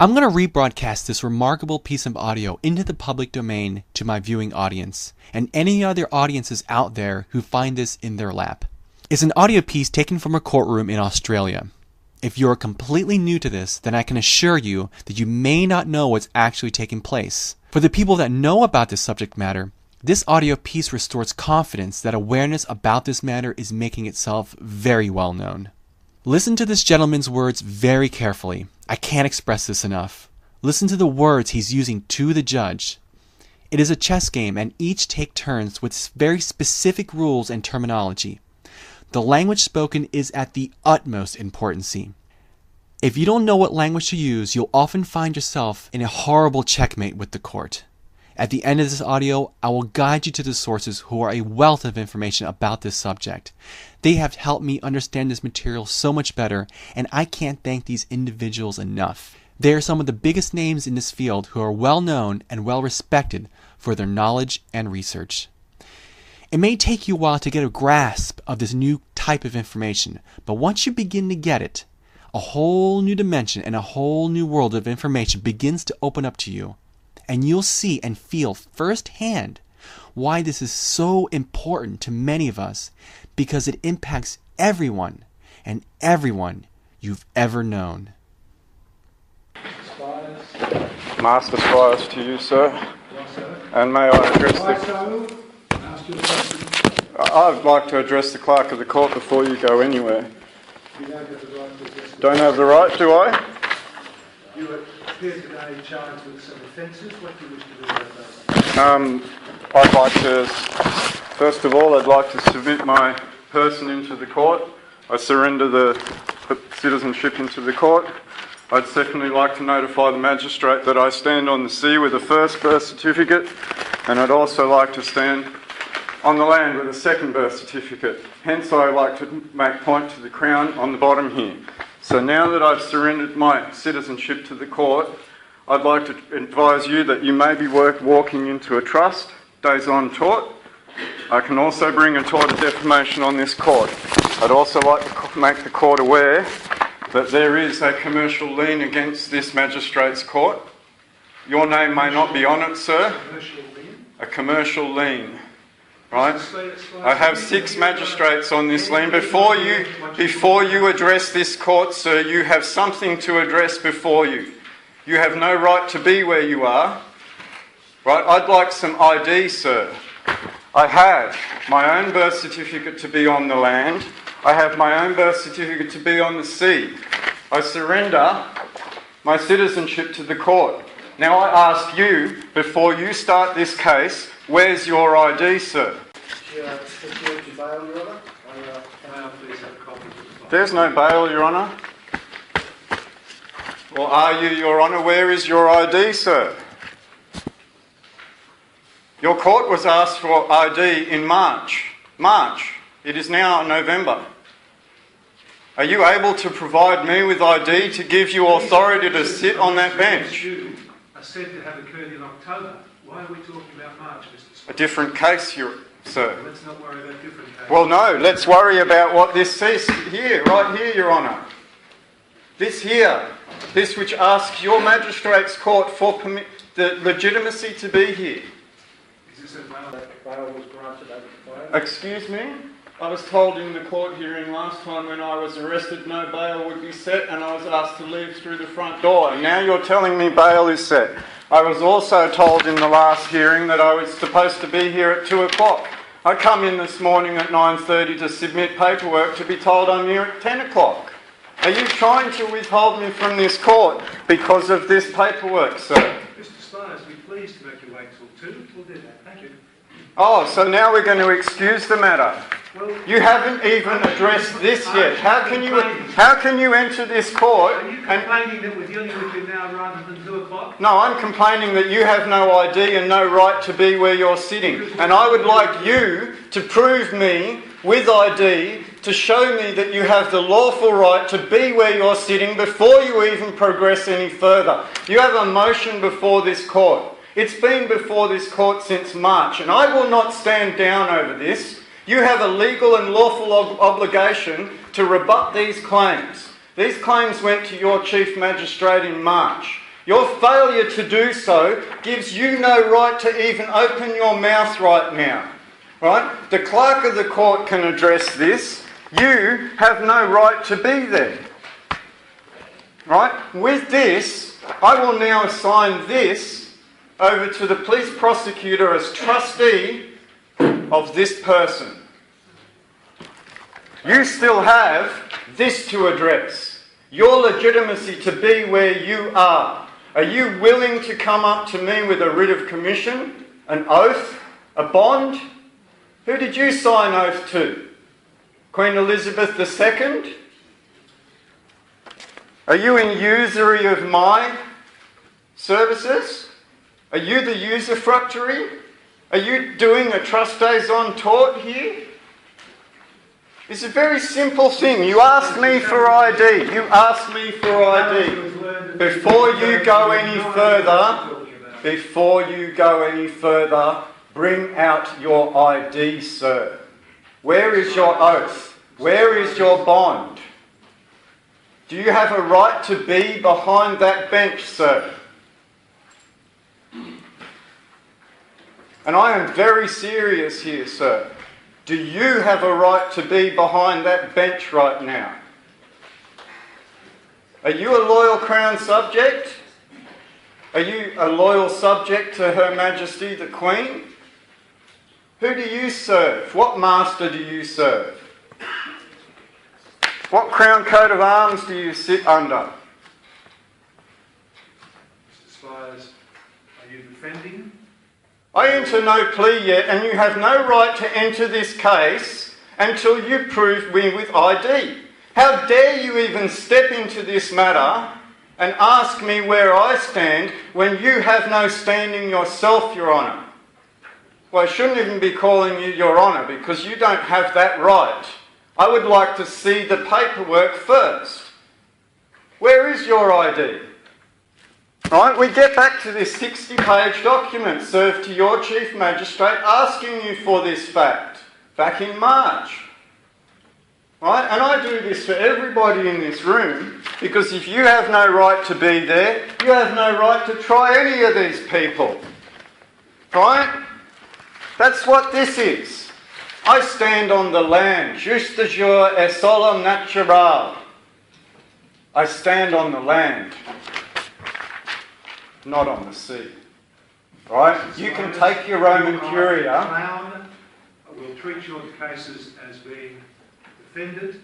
I'm going to rebroadcast this remarkable piece of audio into the public domain to my viewing audience and any other audiences out there who find this in their lap. It's an audio piece taken from a courtroom in Australia. If you are completely new to this, then I can assure you that you may not know what's actually taking place. For the people that know about this subject matter, this audio piece restores confidence that awareness about this matter is making itself very well known. Listen to this gentleman's words very carefully. I can't express this enough. Listen to the words he's using to the judge. It is a chess game, and each take turns with very specific rules and terminology. The language spoken is at the utmost importance. If you don't know what language to use, you'll often find yourself in a horrible checkmate with the court. At the end of this audio, I will guide you to the sources who are a wealth of information about this subject. They have helped me understand this material so much better, and I can't thank these individuals enough. They are some of the biggest names in this field who are well known and well respected for their knowledge and research. It may take you a while to get a grasp of this new type of information, but once you begin to get it, a whole new dimension and a whole new world of information begins to open up to you. And you'll see and feel firsthand why this is so important to many of us, because it impacts everyone and everyone you've ever known. Master Squires to you, sir. And may I address I'd like to address the clerk of the court before you go anywhere. You don't have the right to address the Don't have the right, do I? You appear today charged with some offences. What do you wish to do about that? I'd like to, first of all, I'd like to submit my person into the court. I surrender the citizenship into the court. I'd secondly like to notify the magistrate that I stand on the sea with a first birth certificate, and I'd also like to stand on the land with a second birth certificate. Hence, I like to make point to the Crown on the bottom here. So now that I've surrendered my citizenship to the court, I'd like to advise you that you may be walking into a trust, days on tort. I can also bring a tort of defamation on this court. I'd also like to make the court aware that there is a commercial lien against this magistrate's court. Your name may not be on it, sir. A commercial lien. Right? I have 6 magistrates on this lien. Before you address this court, sir, you have something to address before you. You have no right to be where you are. Right? I'd like some ID, sir. I have my own birth certificate to be on the land. I have my own birth certificate to be on the sea. I surrender my citizenship to the court. Now I ask you, before you start this case, where's your ID, sir? There's no bail, Your Honour. Well, are you, Your Honour? Where is your ID, sir? Your court was asked for ID in March. It is now November. Are you able to provide me with ID to give you authority to sit on that bench? Are said to have occurred in October. Why are we talking about March, Mr. Squire? A different case, sir. Let's not worry about different cases. Well, no, let's worry about what this says here, right here, Your Honour. This here, this which asks your magistrate's court for the legitimacy to be here. Is this a bail that bail was granted over the phone? Excuse me? I was told in the court hearing last time when I was arrested no bail would be set, and I was asked to leave through the front door. And now you're telling me bail is set. I was also told in the last hearing that I was supposed to be here at 2 o'clock. I come in this morning at 9:30 to submit paperwork to be told I'm here at 10 o'clock. Are you trying to withhold me from this court because of this paperwork, sir? Mr. Squires, be pleased to make you wait till 2. We'll do that. Thank you. Oh, so now we're going to excuse the matter. Well, you haven't even addressed this yet. How can you enter this court? Are you complaining that we're dealing with you now rather than 2 o'clock? No, I'm complaining that you have no ID and no right to be where you're sitting. And I would like you to prove me with ID to show me that you have the lawful right to be where you're sitting before you even progress any further. You have a motion before this court. It's been before this court since March, and I will not stand down over this. You have a legal and lawful obligation to rebut these claims. These claims went to your Chief Magistrate in March. Your failure to do so gives you no right to even open your mouth right now. Right? The clerk of the court can address this. You have no right to be there. Right? With this, I will now assign this over to the police prosecutor as trustee of this person. You still have this to address. Your legitimacy to be where you are. Are you willing to come up to me with a writ of commission, an oath, a bond? Who did you sign oath to? Queen Elizabeth II? Are you in usury of my services? Are you the usufructuary? Are you doing a trustees-on tort here? It's a very simple thing. You ask me for ID. You ask me for ID. Before you go any further, bring out your ID, sir. Where is your oath? Where is your bond? Do you have a right to be behind that bench, sir? And I am very serious here, sir. Do you have a right to be behind that bench right now? Are you a loyal Crown subject? Are you a loyal subject to Her Majesty the Queen? Who do you serve? What master do you serve? What Crown coat of arms do you sit under? Mr. Spires, are you defending? I enter no plea yet, and you have no right to enter this case until you prove me with ID. How dare you even step into this matter and ask me where I stand when you have no standing yourself, Your Honour? Well, I shouldn't even be calling you Your Honour because you don't have that right. I would like to see the paperwork first. Where is your ID? Right, we get back to this 60-page document served to your Chief Magistrate asking you for this fact back in March. Right, and I do this for everybody in this room because if you have no right to be there, you have no right to try any of these people. Right? That's what this is. I stand on the land, juste de jour et solum natural. I stand on the land, not on the sea. Right? You can take your Roman Curia. Crown will treat your cases as being defended.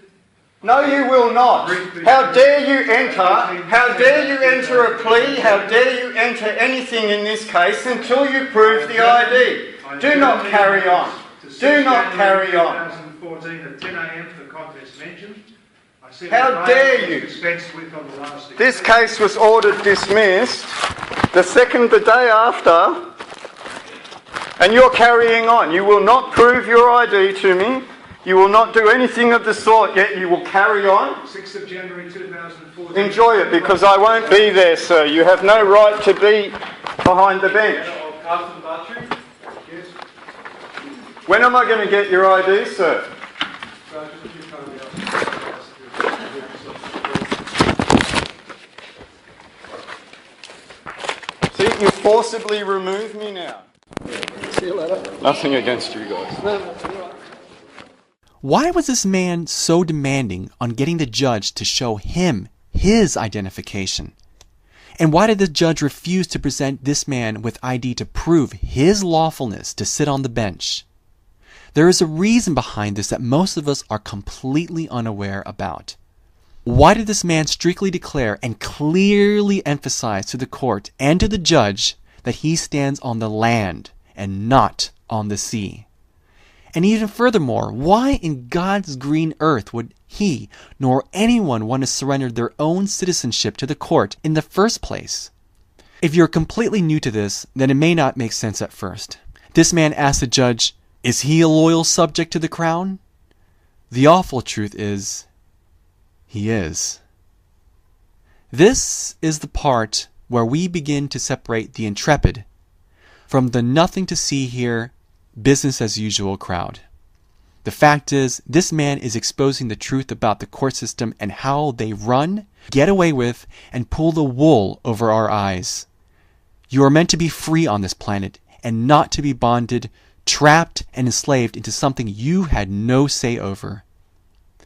No, you will not. How dare you enter a plea, how dare you enter anything in this case until you prove the ID. Do not carry on. Do not carry on. 2014 at 10 a.m. for the contest mentioned. How dare you? This case was ordered dismissed the day after, and you're carrying on. You will not prove your ID to me. You will not do anything of the sort, yet you will carry on. 6th of January 2014. Enjoy it, because I won't be there, sir. You have no right to be behind the bench. When am I going to get your ID, sir? See, you forcibly remove me now. See you later. Nothing against you guys. Why was this man so demanding on getting the judge to show him his identification? And why did the judge refuse to present this man with ID to prove his lawfulness to sit on the bench? There is a reason behind this that most of us are completely unaware about. Why did this man strictly declare and clearly emphasize to the court and to the judge that he stands on the land and not on the sea? And even furthermore, why in God's green earth would he nor anyone want to surrender their own citizenship to the court in the first place? If you're completely new to this, then it may not make sense at first. This man asked the judge, is he a loyal subject to the crown? The awful truth is, he is. This is the part where we begin to separate the intrepid from the nothing to see here, business as usual crowd. The fact is, this man is exposing the truth about the court system and how they run get away with, and pull the wool over our eyes. You are meant to be free on this planet and not to be bonded, trapped, and enslaved into something you had no say over.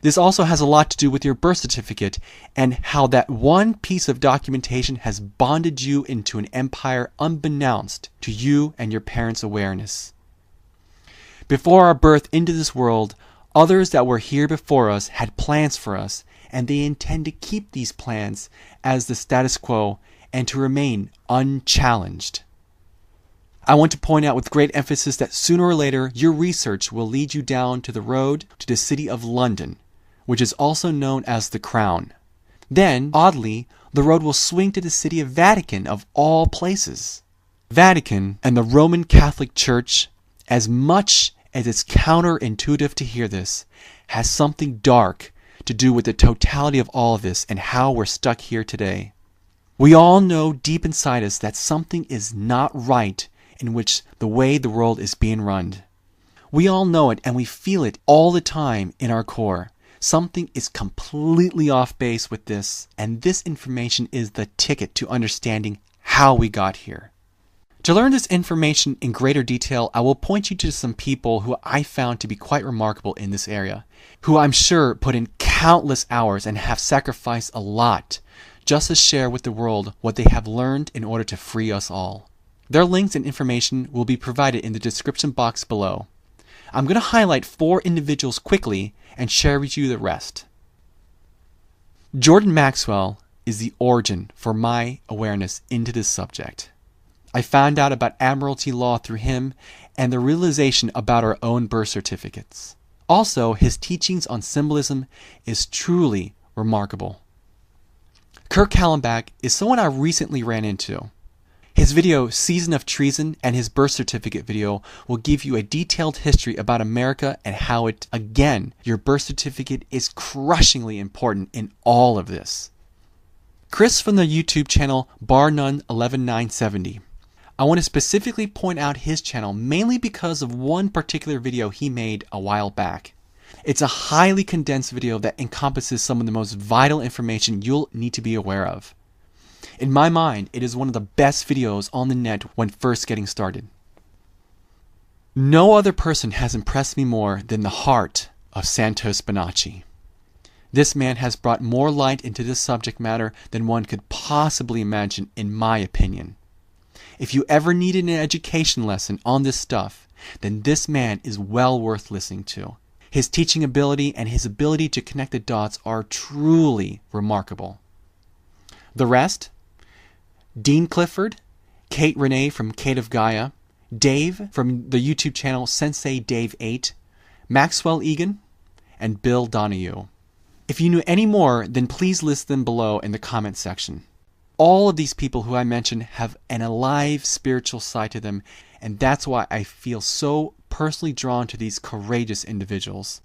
This also has a lot to do with your birth certificate and how that one piece of documentation has bonded you into an empire unbeknownst to you and your parents' awareness. Before our birth into this world, others that were here before us had plans for us, and they intend to keep these plans as the status quo and to remain unchallenged. I want to point out with great emphasis that sooner or later your research will lead you down to the road to the city of London, which is also known as the Crown. Then, oddly, the road will swing to the city of Vatican of all places. Vatican and the Roman Catholic Church, as much as it's counterintuitive to hear this, has something dark to do with the totality of all of this and how we're stuck here today. We all know deep inside us that something is not right in which the way the world is being run. We all know it and we feel it all the time in our core. Something is completely off base with this, and this information is the ticket to understanding how we got here. To learn this information in greater detail, I will point you to some people who I found to be quite remarkable in this area, who I'm sure put in countless hours and have sacrificed a lot just to share with the world what they have learned in order to free us all. Their links and information will be provided in the description box below. I'm going to highlight 4 individuals quickly and share with you the rest. Jordan Maxwell is the origin for my awareness into this subject. I found out about Admiralty law through him and the realization about our own birth certificates. Also, his teachings on symbolism is truly remarkable. Kirk Callenbach is someone I recently ran into. His video, Season of Treason, and his birth certificate video will give you a detailed history about America and how it, again, your birth certificate is crushingly important in all of this. Chris from the YouTube channel BarNone11970. I want to specifically point out his channel mainly because of one particular video he made a while back. It's a highly condensed video that encompasses some of the most vital information you'll need to be aware of. In my mind, it is one of the best videos on the net when first getting started. No other person has impressed me more than the heart of Santos Bonacci. This man has brought more light into this subject matter than one could possibly imagine, in my opinion. If you ever needed an education lesson on this stuff, then this man is well worth listening to. His teaching ability and his ability to connect the dots are truly remarkable. The rest? Dean Clifford, Kate Renee from Kate of Gaia, Dave from the YouTube channel Sensei Dave 8, Maxwell Egan, and Bill Donahue. If you knew any more, then please list them below in the comment section. All of these people who I mentioned have an alive spiritual side to them, and that's why I feel so personally drawn to these courageous individuals.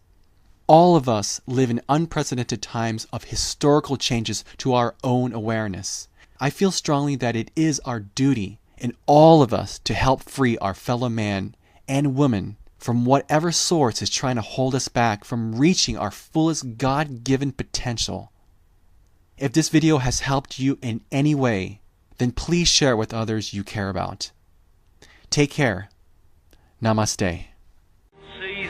All of us live in unprecedented times of historical changes to our own awareness. I feel strongly that it is our duty in all of us to help free our fellow man and woman from whatever source is trying to hold us back from reaching our fullest God-given potential. If this video has helped you in any way, then please share it with others you care about. Take care. Namaste.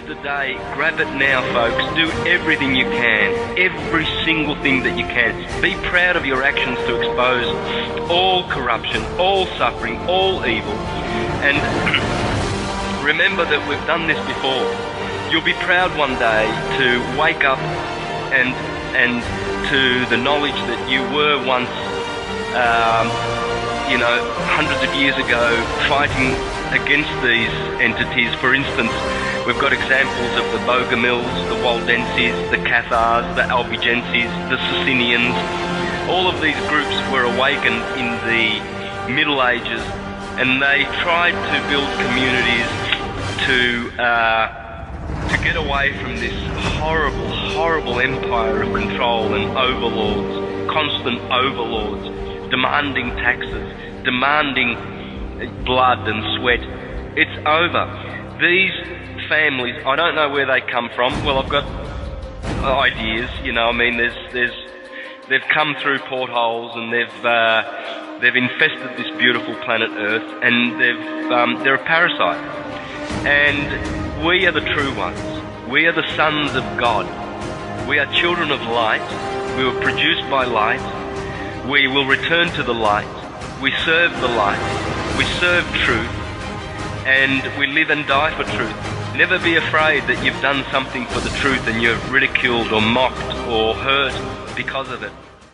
The day, grab it now, folks. Do everything you can, every single thing that you can. Be proud of your actions to expose all corruption, all suffering, all evil. And remember that we've done this before. You'll be proud one day to wake up and to the knowledge that you were once, hundreds of years ago, fighting against these entities. For instance, we've got examples of the Bogomils, the Waldenses, the Cathars, the Albigenses, the Socinians. All of these groups were awakened in the Middle Ages, and they tried to build communities to get away from this horrible, horrible empire of control and overlords, constant overlords, demanding taxes, demanding blood and sweat. It's over. These families, I don't know where they come from. Well, I've got ideas, there's They've come through portholes and they've infested this beautiful planet Earth, and they're a parasite. And we are the true ones. We are the sons of God. We are children of light. We were produced by light. We will return to the light. We serve the light. We serve truth. And we live and die for truth. Never be afraid that you've done something for the truth and you're ridiculed or mocked or hurt because of it.